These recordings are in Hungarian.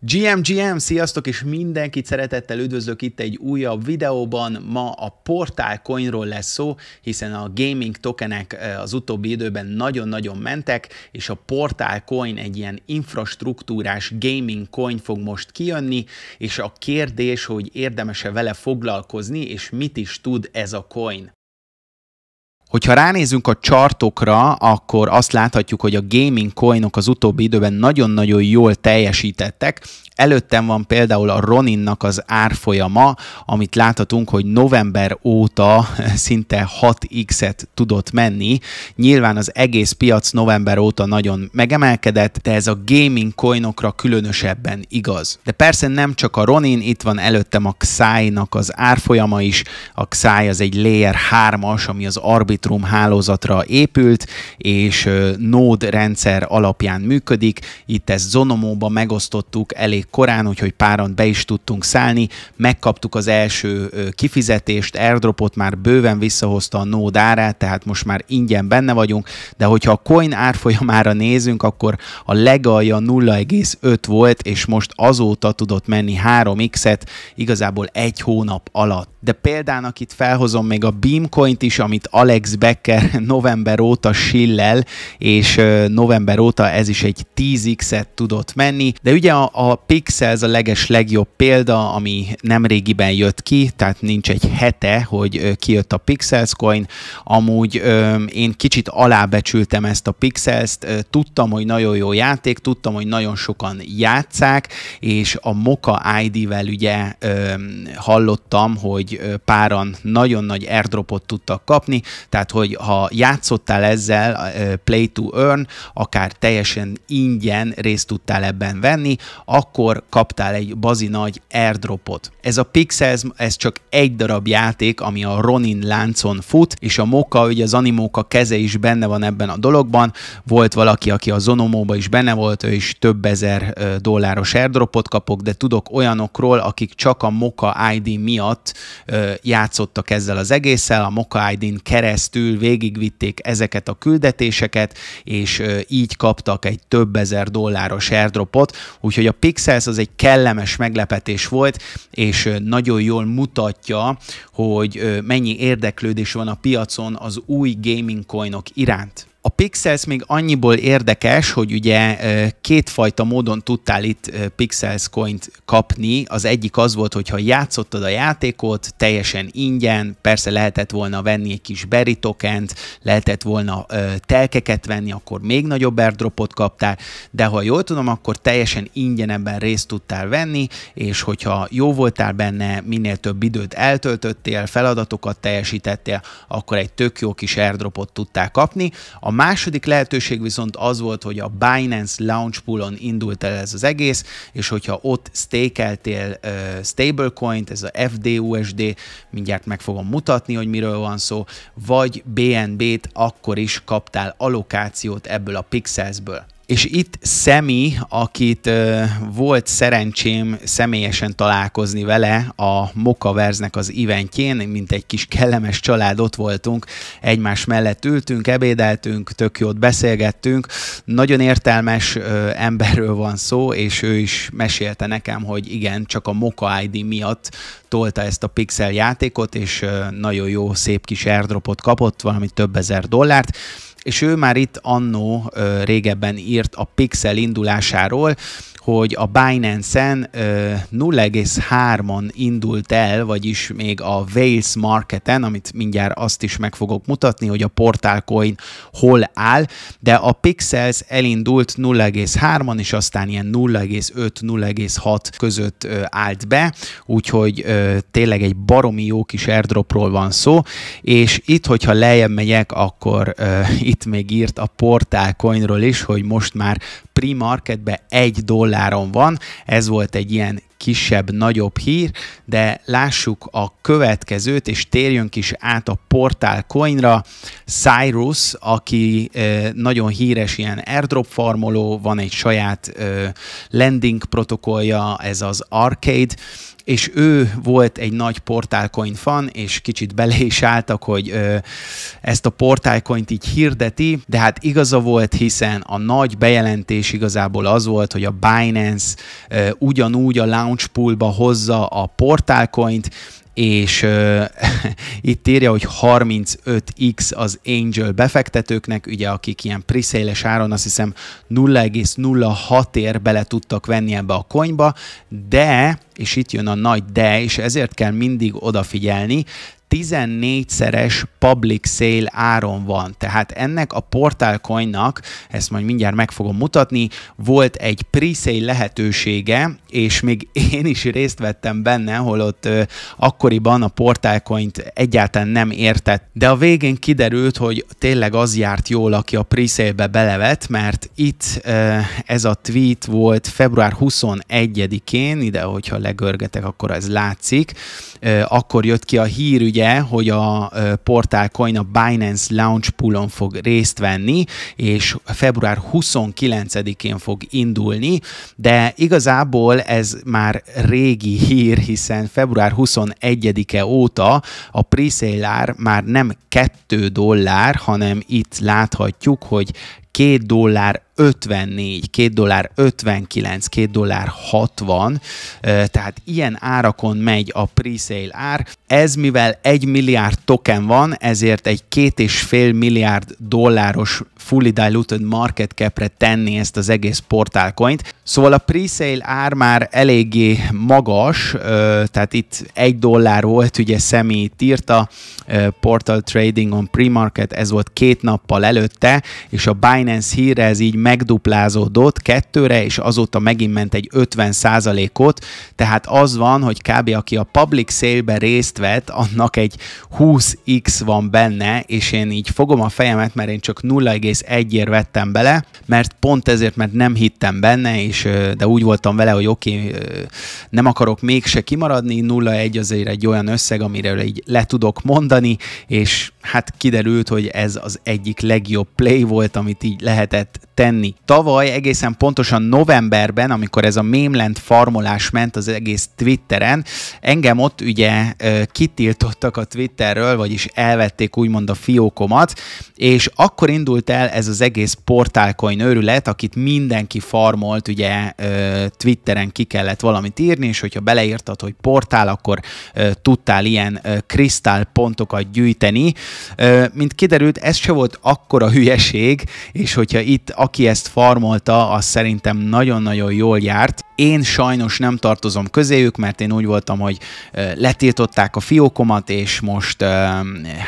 GM, sziasztok, és mindenkit szeretettel üdvözlök itt egy újabb videóban. Ma a Portal Coinról lesz szó, hiszen a gaming tokenek az utóbbi időben nagyon-nagyon mentek, és a Portal Coin egy ilyen infrastruktúrás gaming coin fog most kijönni, és a kérdés, hogy érdemes-e vele foglalkozni, és mit is tud ez a coin. Hogyha ránézünk a chartokra, akkor azt láthatjuk, hogy a gaming coinok az utóbbi időben nagyon-nagyon jól teljesítettek. Előttem van például a Roninnak az árfolyama, amit láthatunk, hogy november óta szinte 6x-et tudott menni. Nyilván az egész piac november óta nagyon megemelkedett, de ez a gaming coinokra különösebben igaz. De persze nem csak a Ronin, itt van előttem a XAI-nak az árfolyama is. A XAI az egy Layer 3-as, ami az Arbitrum hálózatra épült, és Node rendszer alapján működik. Itt ezt Zonomóba megosztottuk elég korán, úgyhogy páran be is tudtunk szállni, megkaptuk az első kifizetést, airdropot már bőven visszahozta a Node árát, tehát most már ingyen benne vagyunk, de hogyha a coin árfolyamára nézünk, akkor a legalja 0,5 volt, és most azóta tudott menni 3x-et, igazából egy hónap alatt. De példának itt felhozom még a Beamcoint is, amit Alex Becker november óta sillel, és november óta ez is egy 10x-et tudott menni, de ugye a Pixels a legjobb példa, ami nemrégiben jött ki, tehát nincs egy hete, hogy kijött a Pixels coin. Amúgy én kicsit alábecsültem ezt a Pixels-t, tudtam, hogy nagyon jó játék, tudtam, hogy nagyon sokan játsszák, és a Mocha ID-vel ugye hallottam, hogy páran nagyon nagy airdropot tudtak kapni, tehát hogy ha játszottál ezzel play to earn, akár teljesen ingyen részt tudtál ebben venni, akkor kaptál egy bazi nagy airdropot. Ez a Pixels, ez csak egy darab játék, ami a Ronin láncon fut, és a Mocha, ugye az Animoca keze is benne van ebben a dologban. Volt valaki, aki a Zonomóba is benne volt, ő is több ezer dolláros airdropot kapok, de tudok olyanokról, akik csak a Mocha ID miatt játszottak ezzel az egésszel, a Mocha ID-n keresztül végigvitték ezeket a küldetéseket, és így kaptak egy több ezer dolláros airdropot, úgyhogy a Pixels az egy kellemes meglepetés volt, és nagyon jól mutatja, hogy mennyi érdeklődés van a piacon az új gaming coinok iránt. A Pixels még annyiból érdekes, hogy ugye kétfajta módon tudtál itt Pixels coint kapni. Az egyik az volt, hogyha játszottad a játékot teljesen ingyen, persze lehetett volna venni egy kis berry tokent, lehetett volna telkeket venni, akkor még nagyobb airdropot kaptál, de ha jól tudom, akkor teljesen ingyen ebben részt tudtál venni, és hogyha jó voltál benne, minél több időt eltöltöttél, feladatokat teljesítettél, akkor egy tök jó kis airdropot tudtál kapni. A második lehetőség viszont az volt, hogy a Binance Launch Poolon indult el ez az egész, és hogyha ott stakeltél stablecoint, ez a FDUSD, mindjárt meg fogom mutatni, hogy miről van szó, vagy BNB-t, akkor is kaptál allokációt ebből a Pixelsből. És itt Szemi, akit volt szerencsém személyesen találkozni vele a Mochaverse-nek az eventjén, mint egy kis kellemes család ott voltunk, egymás mellett ültünk, ebédeltünk, tök jót beszélgettünk, nagyon értelmes emberről van szó, és ő is mesélte nekem, hogy igen, csak a Mocha ID miatt tolta ezt a Pixel játékot, és nagyon jó, szép kis airdropot kapott, valami több ezer dollárt, és ő már itt annó régebben írt a Pixel indulásáról, hogy a Binance-en 0,3-on indult el, vagyis még a Whales Marketen, amit mindjárt azt is meg fogok mutatni, hogy a Portal Coin hol áll, de a Pixels elindult 0,3-on, és aztán ilyen 0,5-0,6 között állt be, úgyhogy tényleg egy baromi jó kis airdropról van szó, és itt, hogyha lejjebb megyek, akkor itt még írt a Portal Coinról is, hogy most már pre-marketben $1 van, ez volt egy ilyen kisebb-nagyobb hír, de lássuk a következőt, és térjünk is át a Portal Coinra. Cyrus, aki nagyon híres ilyen airdrop farmoló, van egy saját lending protokollja, ez az Arcade, és ő volt egy nagy portálcoin fan, és kicsit bele is álltak, hogy ezt a portálcoint így hirdeti, de hát igaza volt, hiszen a nagy bejelentés igazából az volt, hogy a Binance ugyanúgy a launch poolba hozza a portálcoint, és itt írja, hogy 35x az Angel befektetőknek, ugye akik ilyen pre-sale-es áron azt hiszem 0,06 ér bele tudtak venni ebbe a coinba, de, és itt jön a nagy de, és ezért kell mindig odafigyelni, 14-szeres public sale áron van. Tehát ennek a portálcoinnak, ezt majd mindjárt meg fogom mutatni, volt egy pre-sale lehetősége, és még én is részt vettem benne, holott akkoriban a portálcoint egyáltalán nem értett. De a végén kiderült, hogy tényleg az járt jól, aki a pre-sale-be belevet, mert itt ez a tweet volt február 21-én, ide, hogyha legörgetek, akkor ez látszik, akkor jött ki a hír, ugye, hogy a portálcoin a Binance Launch Poolon fog részt venni, és február 29-én fog indulni, de igazából ez már régi hír, hiszen február 21-e óta a pre-sale ár már nem $2, hanem itt láthatjuk, hogy $2.54, $2.59, $2.60, tehát ilyen árakon megy a pre-sale ár. Ez mivel 1 milliárd token van, ezért egy $2,5 milliárd fully diluted market capre tenni ezt az egész portálcoint. Szóval a pre-sale ár már eléggé magas, tehát itt $1 volt, ugye személy írta, Portal Trading on Pre-Market, ez volt 2 nappal előtte, és a Binance hírre ez így megduplázódott 2-re, és azóta megint ment egy 50%-ot, tehát az van, hogy kb. Aki a public sale-be részt vett, annak egy 20x van benne, és én így fogom a fejemet, mert én csak 0,1-ért vettem bele, mert pont ezért, mert nem hittem benne, és, de úgy voltam vele, hogy oké, nem akarok mégse kimaradni, 0,1 azért egy olyan összeg, amire így le tudok mondani, és hát kiderült, hogy ez az egyik legjobb play volt, amit így lehetett tenni. Tavaly egészen pontosan novemberben, amikor ez a Memeland farmolás ment az egész Twitteren, engem ott ugye kitiltottak a Twitterről, vagyis elvették úgymond a fiókomat, és akkor indult el ez az egész portálcoin őrület, akit mindenki farmolt, ugye Twitteren ki kellett valamit írni, és hogyha beleírtad, hogy portál, akkor tudtál ilyen kristál pontokat gyűjteni. Mint kiderült, ez se volt akkora hülyeség, és hogyha itt aki ezt farmolta, az szerintem nagyon-nagyon jól járt. Én sajnos nem tartozom közéjük, mert én úgy voltam, hogy letiltották a fiókomat, és most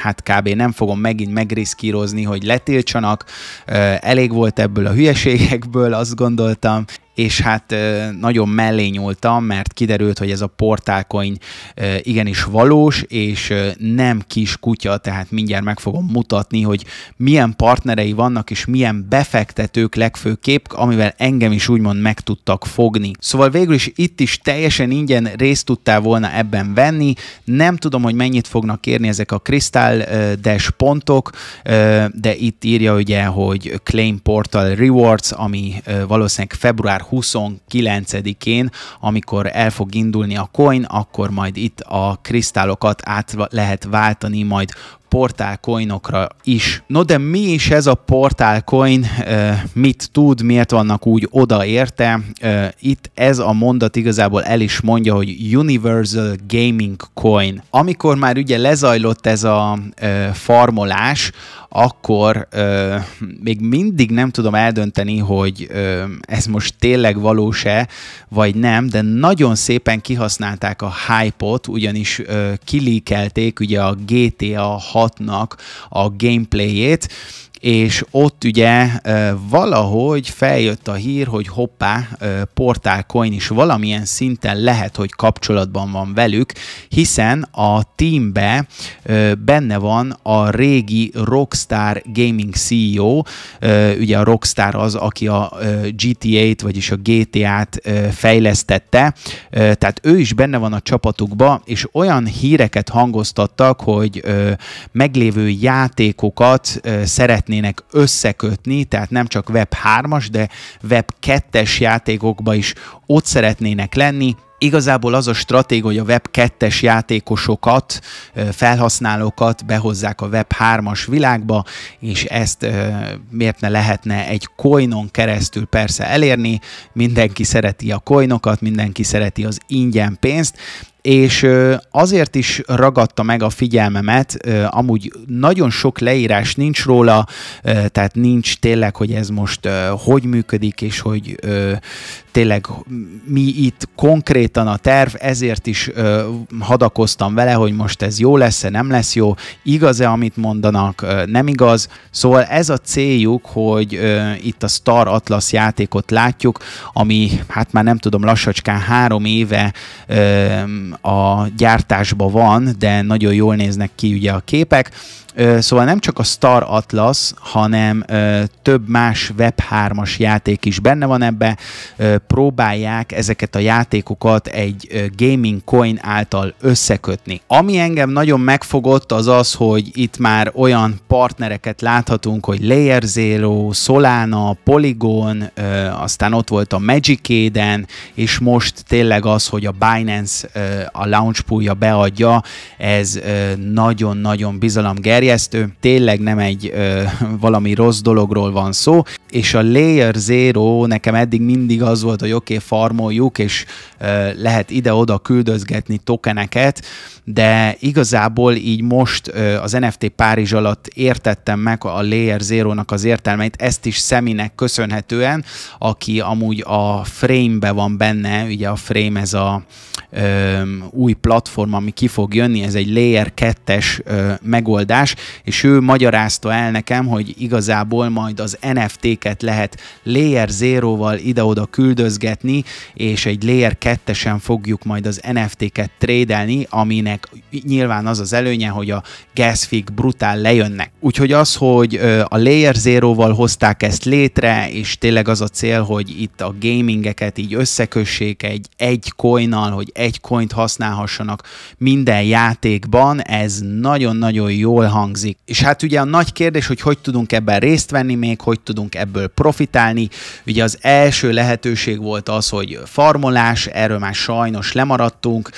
hát kb. Nem fogom megint megriszkírozni, hogy letiltsanak. Elég volt ebből a hülyeségekből, azt gondoltam, és hát nagyon mellé nyúltam, mert kiderült, hogy ez a portálcoin igenis valós, és nem kis kutya, tehát mindjárt meg fogom mutatni, hogy milyen partnerei vannak, és milyen befektetők legfőképp, amivel engem is úgymond meg tudtak fogni. Szóval végül is itt is teljesen ingyen részt tudtál volna ebben venni, nem tudom, hogy mennyit fognak érni ezek a Crystal Dash pontok, de itt írja ugye, hogy Claim Portal Rewards, ami valószínűleg február 29-én, amikor el fog indulni a coin, akkor majd itt a kristálokat át lehet váltani majd portálcoinokra is. No de mi is ez a portálcoin, mit tud, miért vannak úgy odaérte? Itt ez a mondat igazából el is mondja, hogy Universal Gaming Coin. Amikor már ugye lezajlott ez a farmolás, akkor még mindig nem tudom eldönteni, hogy ez most tényleg valós-e, vagy nem, de nagyon szépen kihasználták a hype-ot, ugyanis kilíkelték ugye a GTA 6-nak a gameplayét, és ott ugye valahogy feljött a hír, hogy hoppá, portálcoin is valamilyen szinten lehet, hogy kapcsolatban van velük, hiszen a teambe benne van a régi Rockstar Gaming CEO, ugye a Rockstar az, aki a GTA-t, vagyis a GTA-t fejlesztette, tehát ő is benne van a csapatukba, és olyan híreket hangoztattak, hogy meglévő játékokat szeretnének összekötni, tehát nem csak Web 3-as, de Web 2-es játékokba is ott szeretnének lenni, Igazából az a stratégia, hogy a Web 2-es játékosokat, felhasználókat behozzák a Web 3-as világba, és ezt miért ne lehetne egy coinon keresztül persze elérni. Mindenki szereti a coinokat, mindenki szereti az ingyen pénzt, és azért is ragadta meg a figyelmemet, amúgy nagyon sok leírás nincs róla, tehát nincs tényleg, hogy ez most hogy működik, és hogy tényleg mi itt konkrétan a terv, ezért is hadakoztam vele, hogy most ez jó lesz-e, nem lesz jó, igaz-e, amit mondanak, nem igaz. Szóval ez a céljuk, hogy itt a Star Atlas játékot látjuk, ami hát már nem tudom, lassacskán 3 éve a gyártásban van, de nagyon jól néznek ki ugye a képek. Szóval nem csak a Star Atlas, hanem több más Web 3-as játék is benne van ebbe. Próbálják ezeket a játékokat egy gaming coin által összekötni. Ami engem nagyon megfogott, az az, hogy itt már olyan partnereket láthatunk, hogy Layer Zero, Solana, Polygon, aztán ott volt a Magic Eden, és most tényleg az, hogy a Binance a launch poolja beadja, ez nagyon-nagyon bizalomgerjesztő. Tényleg nem egy valami rossz dologról van szó, és a Layer Zero nekem eddig mindig az volt, hogy oké, farmoljuk, és lehet ide-oda küldözgetni tokeneket, de igazából így most az NFT Párizs alatt értettem meg a Layer Zero-nak az értelmeit, ezt is Szeminek köszönhetően, aki amúgy a Frame-be van benne, ugye a Frame ez a új platform, ami ki fog jönni, ez egy Layer 2-es megoldás, és ő magyarázta el nekem, hogy igazából majd az NFT-ket lehet Layer Zero-val ide-oda küldözgetni, és egy Layer 2-esen fogjuk majd az NFT-ket trédelni, aminek nyilván az az előnye, hogy a gasfig brutál lejönnek. Úgyhogy az, hogy a Layer Zero-val hozták ezt létre, és tényleg az a cél, hogy itt a gamingeket így összekössék egy coinnal, hogy egy coint használhassanak minden játékban, ez nagyon-nagyon jól hangzik. És hát ugye a nagy kérdés, hogy tudunk ebben részt venni még, hogy tudunk ebből profitálni. Ugye az első lehetőség volt az, hogy farmolás, erről már sajnos lemaradtunk,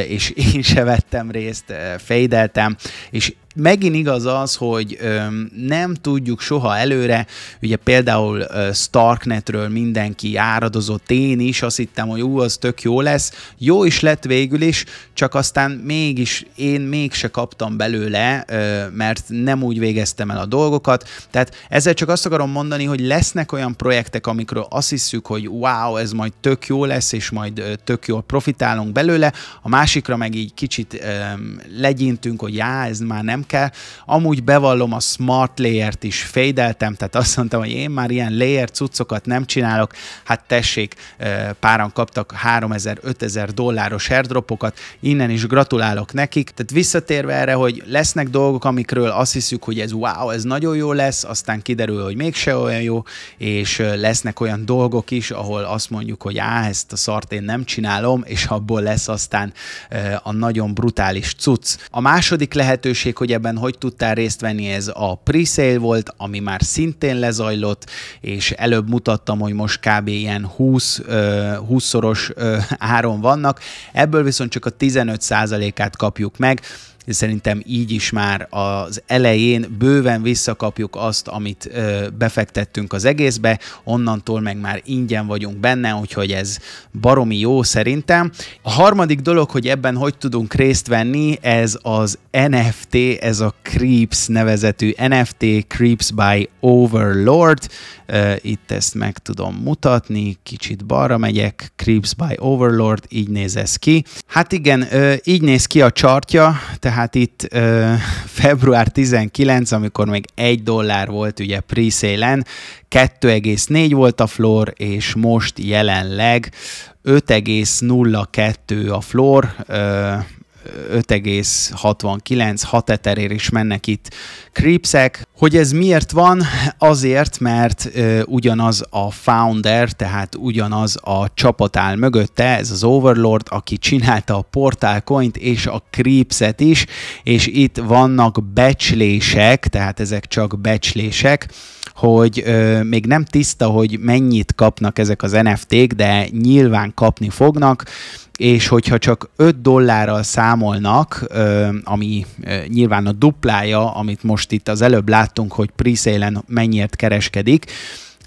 és én se vettem részt, fejdeltem, és megint igaz az, hogy nem tudjuk soha előre, ugye például Starknetről mindenki áradozott, én is, azt hittem, hogy az tök jó lesz, jó is lett végül is, csak aztán mégis én mégse kaptam belőle, mert nem úgy végeztem el a dolgokat, tehát ezzel csak azt akarom mondani, hogy lesznek olyan projektek, amikről azt hiszük, hogy wow, ez majd tök jó lesz, és majd tök jól profitálunk belőle, a másikra meg így kicsit legyintünk, hogy ez már nem kell. Amúgy bevallom, a Smart Layer-t is fejdeltem, tehát azt mondtam, hogy én már ilyen layer cuccokat nem csinálok, hát tessék, páran kaptak $3000-5000 airdropokat, innen is gratulálok nekik. Tehát visszatérve erre, hogy lesznek dolgok, amikről azt hiszük, hogy ez wow, ez nagyon jó lesz, aztán kiderül, hogy mégse olyan jó, és lesznek olyan dolgok is, ahol azt mondjuk, hogy ezt a szart én nem csinálom, és abból lesz aztán a nagyon brutális cucc. A második lehetőség, hogy ebben hogy tudtál részt venni, ez a presale volt, ami már szintén lezajlott, és előbb mutattam, hogy most kb. Ilyen 20-szoros áron vannak, ebből viszont csak a 15%-át kapjuk meg, szerintem így is már az elején bőven visszakapjuk azt, amit befektettünk az egészbe, onnantól meg már ingyen vagyunk benne, úgyhogy ez baromi jó szerintem. A harmadik dolog, hogy ebben hogy tudunk részt venni, ez az NFT, ez a Creeps nevezetű NFT, Creeps by Overlord. Itt ezt meg tudom mutatni, kicsit balra megyek, Creeps by Overlord, így néz ez ki. Hát igen, így néz ki a chartja, tehát itt február 19, amikor még $1 volt ugye pre-sale-en, 2,4 volt a floor, és most jelenleg 5,02 a floor, 5,69, 6 etherér is mennek itt creepsek. Hogy ez miért van? Azért, mert ugyanaz a founder, tehát ugyanaz a csapat áll mögötte, ez az Overlord, aki csinálta a Portal Coint és a Creepset is, és itt vannak becslések, tehát ezek csak becslések, hogy még nem tiszta, hogy mennyit kapnak ezek az NFT-k, de nyilván kapni fognak, és hogyha csak $5 számolnak, ami nyilván a duplája, amit most itt az előbb láttunk, hogy pre-sale-en mennyiért kereskedik,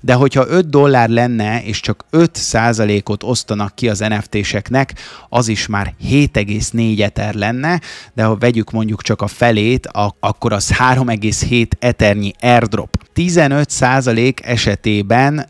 de hogyha $5 lenne, és csak 5%-ot osztanak ki az NFT-seknek, az is már 7,4 Ether lenne, de ha vegyük mondjuk csak a felét, akkor az 3,7 Ethernyi airdrop. 15% esetében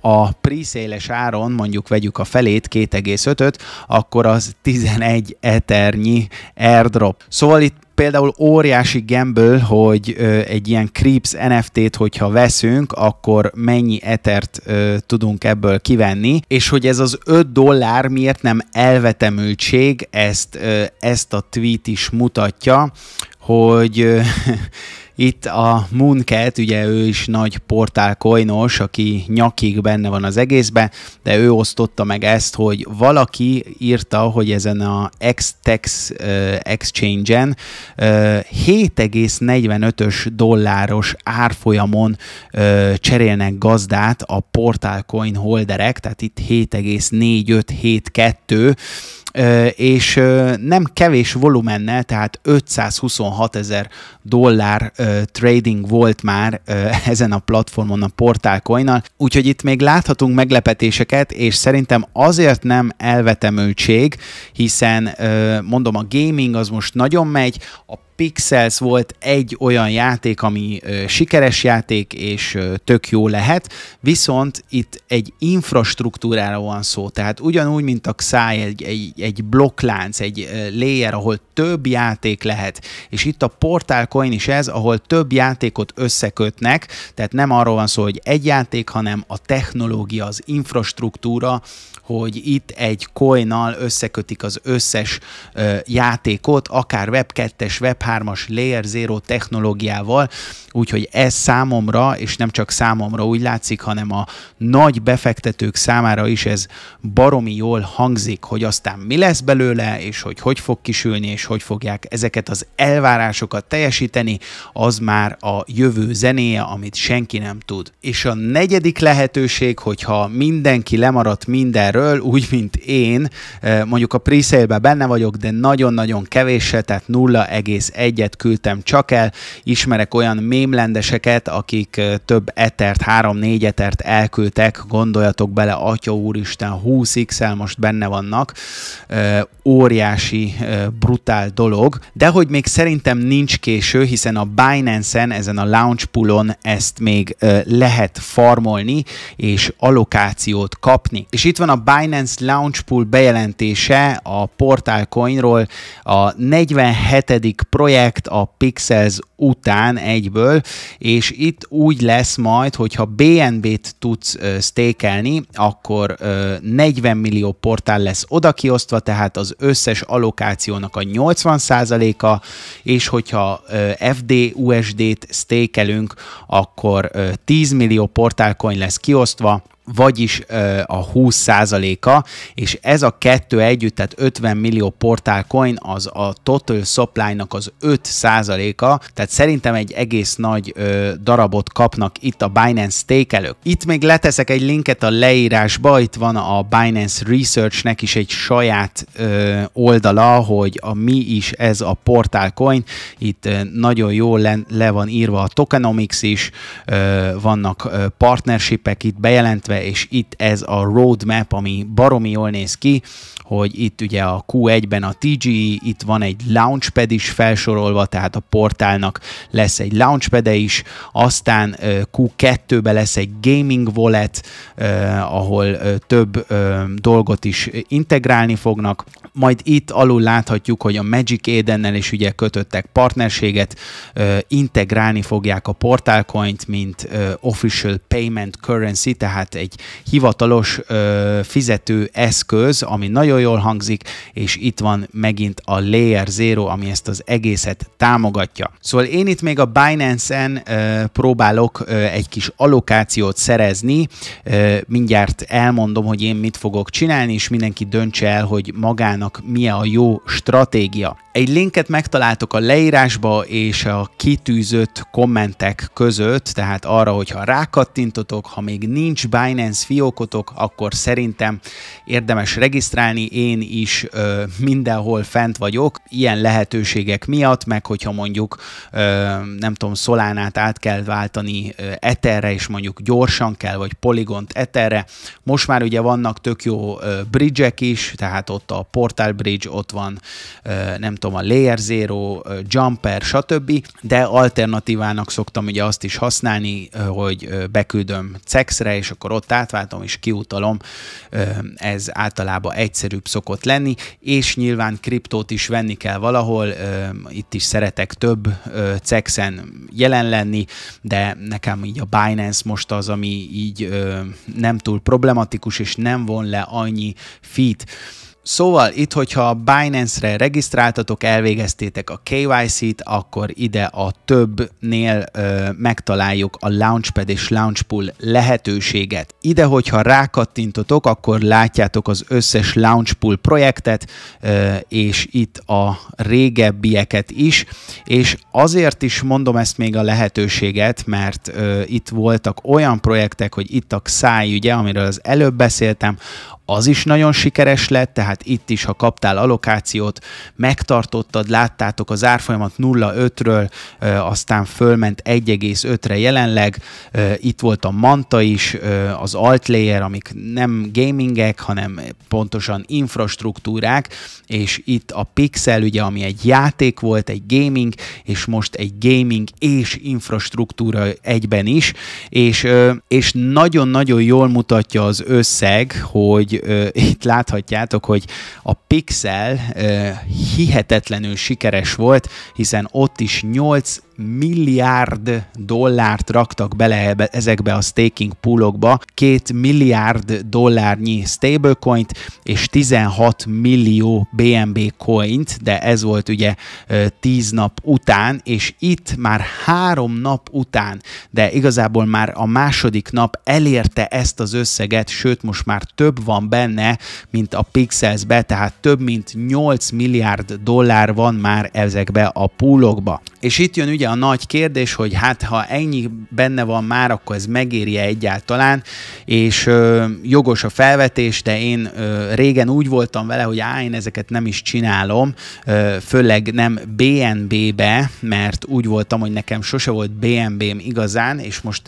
a pre-sale-es áron, mondjuk vegyük a felét, 2,5-öt, akkor az 11 Ethernyi airdrop. Szóval itt például óriási gamble, hogy egy ilyen Creeps NFT-t, hogyha veszünk, akkor mennyi Ethert tudunk ebből kivenni, és hogy ez az $5 miért nem elvetemültség, ezt a tweet is mutatja, hogy itt a Mooncat, ugye ő is nagy Portal Coinos, aki nyakig benne van az egészben, de ő osztotta meg ezt, hogy valaki írta, hogy ezen a XTEX exchange-en $7,45 árfolyamon cserélnek gazdát a Portal Coin holderek, tehát itt 7,4572, és nem kevés volumennel, tehát $526,000 trading volt már ezen a platformon, a Portal Coinnal, úgyhogy itt még láthatunk meglepetéseket, és szerintem azért nem elvetemültség, hiszen mondom, a gaming az most nagyon megy, a Pixels volt egy olyan játék, ami sikeres játék, és tök jó lehet, viszont itt egy infrastruktúrára van szó, tehát ugyanúgy, mint a XAI, egy blokklánc, egy layer, ahol több játék lehet, és itt a Portal Coin is ez, ahol több játékot összekötnek, tehát nem arról van szó, hogy egy játék, hanem a technológia, az infrastruktúra, hogy itt egy coinnal összekötik az összes játékot, akár Web2-es, Web3-as, Layer 0 technológiával, úgyhogy ez számomra, és nem csak számomra úgy látszik, hanem a nagy befektetők számára is ez baromi jól hangzik, hogy aztán mi lesz belőle, és hogy fog kisülni, és hogy fogják ezeket az elvárásokat teljesíteni, az már a jövő zenéje, amit senki nem tud. És a negyedik lehetőség, hogyha mindenki lemaradt mindenről, úgy, mint én, mondjuk a pre-sale-ben benne vagyok, de nagyon-nagyon kevéssel, tehát 0,1-et küldtem csak el, ismerek olyan mémlendeseket, akik több Ethert, 3-4 Ethert elküldtek, gondoljatok bele, atya úristen, 20x-el most benne vannak, óriási, brutál dolog, de hogy még szerintem nincs késő, hiszen a Binance-en, ezen a launch poolon ezt még lehet farmolni, és allokációt kapni. És itt van a Binance Launch Pool bejelentése a Portal Coinról, a 47. projekt a Pixels után egyből, és itt úgy lesz majd, hogyha BNB-t tudsz stakelni, akkor 40 millió portál lesz oda kiosztva, tehát az összes allokációnak a 80%-a, és hogyha FD-USD-t stakelünk, akkor 10 millió portálcoin lesz kiosztva, vagyis a 20%-a, és ez a kettő együtt, tehát 50 millió portál coin, az a total supply-nak az 5%-a, tehát szerintem egy egész nagy darabot kapnak itt a Binance stakelők. Itt még leteszek egy linket a leírásba, itt van a Binance Research-nek is egy saját oldala, hogy mi is ez a portál coin, itt nagyon jól le van írva a tokenomics is, vannak partnershipek itt bejelentve, és itt ez a roadmap, ami baromi jól néz ki, hogy itt ugye a Q1-ben a TGE, itt van egy launchpad is felsorolva, tehát a portálnak lesz egy launchpad-e is, aztán Q2-ben lesz egy gaming wallet, ahol több dolgot is integrálni fognak, Majd itt alul láthatjuk, hogy a Magic Edennel is ugye kötöttek partnerséget, integrálni fogják a Portal Coint, mint official payment currency, tehát egy hivatalos fizető eszköz, ami nagyon jól hangzik, és itt van megint a Layer Zero, ami ezt az egészet támogatja. Szóval én itt még a Binance-en próbálok egy kis allokációt szerezni, mindjárt elmondom, hogy én mit fogok csinálni, és mindenki döntse el, hogy magának mi a jó stratégia. Egy linket megtaláltok a leírásba és a kitűzött kommentek között, tehát arra, hogyha rákattintotok, ha még nincs Binance fiókotok, akkor szerintem érdemes regisztrálni, én is mindenhol fent vagyok, ilyen lehetőségek miatt, meg hogyha mondjuk nem tudom, Solánát át kell váltani Etherre, és mondjuk gyorsan kell, vagy Polygont Etherre. Most már ugye vannak tök jó bridge-ek is, tehát ott a Portal Bridge, ott van nem tudom, a Layer Zero, Jumper, stb. De alternatívának szoktam ugye azt is használni, hogy beküldöm CEX-re, és akkor ott átváltom és kiutalom. Ez általában egyszerűbb szokott lenni, és nyilván kriptót is venni kell valahol. Itt is szeretek több CEX-en jelen lenni, de nekem így a Binance most az, ami így nem túl problematikus, és nem von le annyi feet. Szóval itt, hogyha a Binance-re regisztráltatok, elvégeztétek a KYC-t, akkor ide a többnél megtaláljuk a Launchpad és Launchpool lehetőséget. Ide, hogyha rákattintotok, akkor látjátok az összes Launchpool projektet, és itt a régebbieket is, és azért is mondom ezt még a lehetőséget, mert itt voltak olyan projektek, hogy itt a XAI, ugye, amiről az előbb beszéltem, az is nagyon sikeres lett, tehát itt is, ha kaptál allokációt, megtartottad, láttátok az árfolyamat 0,5-ről, aztán fölment 1,5-re jelenleg, itt volt a Manta is, az Altlayer, amik nem gamingek, hanem pontosan infrastruktúrák, és itt a Pixel, ugye, ami egy játék volt, egy gaming, és most egy gaming és infrastruktúra egyben is, és nagyon-nagyon jól mutatja az összeg, hogy itt láthatjátok, hogy a Pixel hihetetlenül sikeres volt, hiszen ott is 8 milliárd dollárt raktak bele ezekbe a staking poolokba, 2 milliárd dollárnyi stablecoint és 16 millió BNB coint, de ez volt ugye 10 nap után, és itt már 3 nap után, de igazából már a második nap elérte ezt az összeget, sőt most már több van benne, mint a Pixelsbe, tehát több mint 8 milliárd dollár van már ezekbe a poolokba. És itt jön ugye a nagy kérdés, hogy hát ha ennyi benne van már, akkor ez megéri-e egyáltalán, és jogos a felvetés, de én régen úgy voltam vele, hogy én ezeket nem is csinálom, főleg nem BNB-be, mert úgy voltam, hogy nekem sose volt BNB-m igazán, és most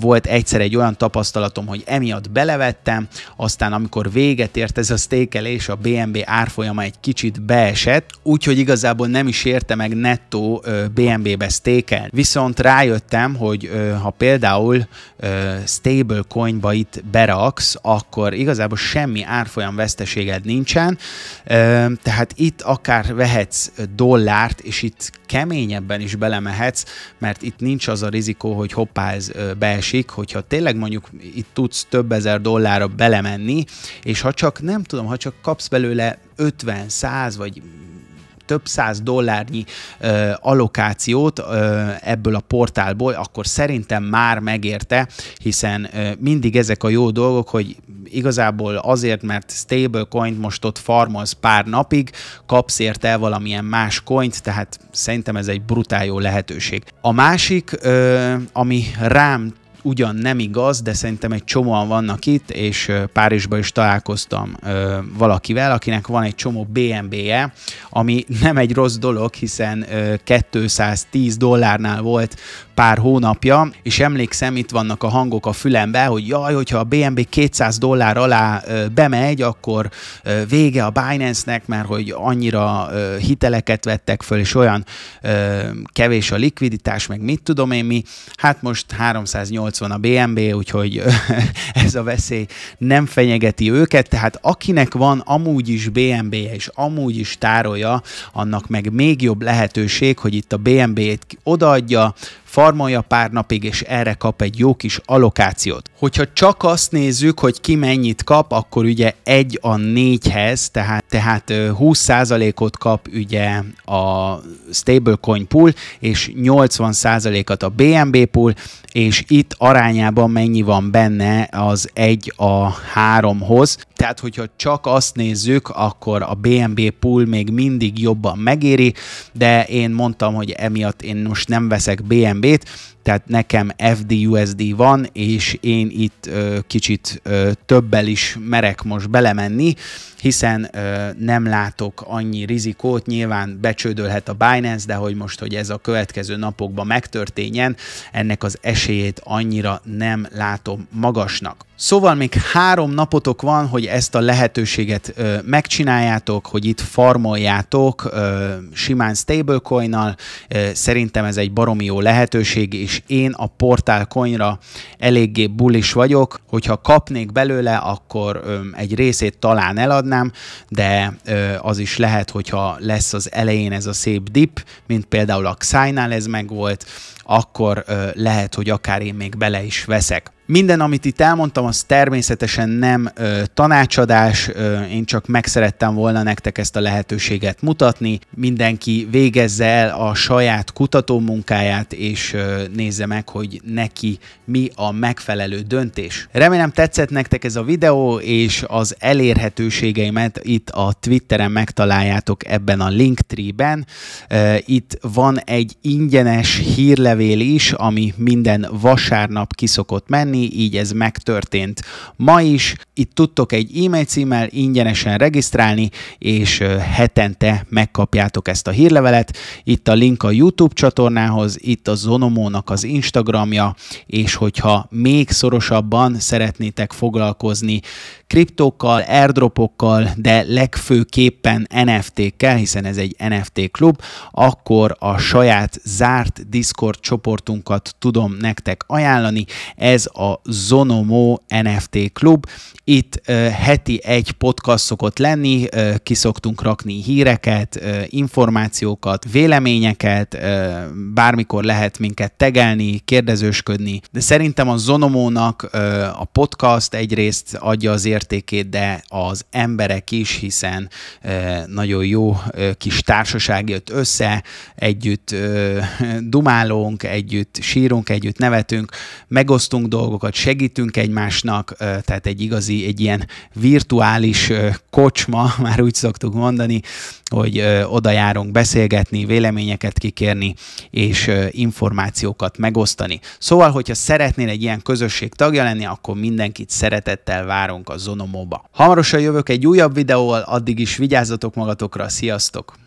volt egyszer egy olyan tapasztalatom, hogy emiatt belevettem, aztán amikor véget ért ez a stékelés, a BNB árfolyama egy kicsit beesett, úgyhogy igazából nem is érte meg nettó BNB-be stékelni. Viszont rájöttem, hogy ha például stablecoinba itt beraksz, akkor igazából semmi árfolyam veszteséged nincsen, tehát itt akár vehetsz dollárt, és itt keményebben is belemehetsz, mert itt nincs az a rizikó, hogy hoppá, ez beesik, hogyha tényleg mondjuk itt tudsz több ezer dollárra belemenni, és ha csak nem tudom, ha csak kapsz belőle 50, 100 vagy több száz dollárnyi allokációt ebből a portálból, akkor szerintem már megérte, hiszen mindig ezek a jó dolgok, hogy igazából azért, mert stablecoint most ott farmolsz pár napig, kapsz érte valamilyen más coint, tehát szerintem ez egy brutál jó lehetőség. A másik, ami rám ugyan nem igaz, de szerintem egy csomóan vannak itt, és Párizsban is találkoztam valakivel, akinek van egy csomó BNB-je, ami nem egy rossz dolog, hiszen 210 dollárnál volt pár hónapja, és emlékszem, itt vannak a hangok a fülembe, hogy jaj, hogyha a BNB 200 dollár alá bemegy, akkor vége a Binance-nek, mert hogy annyira hiteleket vettek föl, és olyan kevés a likviditás, meg mit tudom én mi. Hát most 380 80 a BNB, úgyhogy ez a veszély nem fenyegeti őket, tehát akinek van amúgy is BNB-je és amúgy is tárolja, annak meg még jobb lehetőség, hogy itt a BNB-t odaadja, farmolja pár napig, és erre kap egy jó kis allokációt. Hogyha csak azt nézzük, hogy ki mennyit kap, akkor ugye 1:4-hez, tehát 20%-ot kap ugye a stablecoin pool, és 80%-at a BNB pool, és itt arányában mennyi van benne az 1:3-hoz. Tehát, hogyha csak azt nézzük, akkor a BNB pool még mindig jobban megéri, de én mondtam, hogy emiatt én most nem veszek BNB-t, tehát nekem FDUSD van, és én itt kicsit többel is merek most belemenni, hiszen nem látok annyi rizikót, nyilván becsődölhet a Binance, de hogy most, hogy ez a következő napokban megtörténjen, ennek az esélyét annyira nem látom magasnak. Szóval még 3 napotok van, hogy ezt a lehetőséget megcsináljátok, hogy itt farmoljátok simán stablecoinnal. Szerintem ez egy baromi jó lehetőség, és én a Portal Coinra eléggé bullish vagyok. Hogyha kapnék belőle, akkor egy részét talán eladnám, de az is lehet, hogyha lesz az elején ez a szép dip, mint például a Xi-nál ez megvolt, akkor lehet, hogy akár én még bele is veszek. Minden, amit itt elmondtam, az természetesen nem tanácsadás, én csak meg szerettem volna nektek ezt a lehetőséget mutatni. Mindenki végezze el a saját kutatómunkáját, és nézze meg, hogy neki mi a megfelelő döntés. Remélem tetszett nektek ez a videó, és az elérhetőségeimet itt a Twitteren megtaláljátok ebben a Linktree-ben. Itt van egy ingyenes hírlevél is, ami minden vasárnap ki szokott menni, így ez megtörtént ma is. Itt tudtok egy e-mail címmel ingyenesen regisztrálni, és hetente megkapjátok ezt a hírlevelet. Itt a link a YouTube csatornához, itt a Zonomónak az Instagramja, és hogyha még szorosabban szeretnétek foglalkozni kriptókkal, airdropokkal, de legfőképpen NFT-kkel, hiszen ez egy NFT klub, akkor a saját zárt Discord csoportunkat tudom nektek ajánlani. Ez a Zonomo NFT klub. Itt heti egy podcast szokott lenni, ki szoktunk rakni híreket, információkat, véleményeket, bármikor lehet minket tegelni, kérdezősködni, de szerintem a Zonomónak a podcast egyrészt adja az értékét, de az emberek is, hiszen nagyon jó kis társaság jött össze, együtt dumálunk, együtt sírunk, együtt nevetünk, megosztunk dolgokat, segítünk egymásnak, tehát egy ilyen virtuális kocsma, már úgy szoktuk mondani, hogy oda járunk beszélgetni, véleményeket kikérni, és információkat megosztani. Szóval, hogyha szeretnél egy ilyen közösség tagja lenni, akkor mindenkit szeretettel várunk a Zonomóba. Hamarosan jövök egy újabb videóval, addig is vigyázzatok magatokra, sziasztok!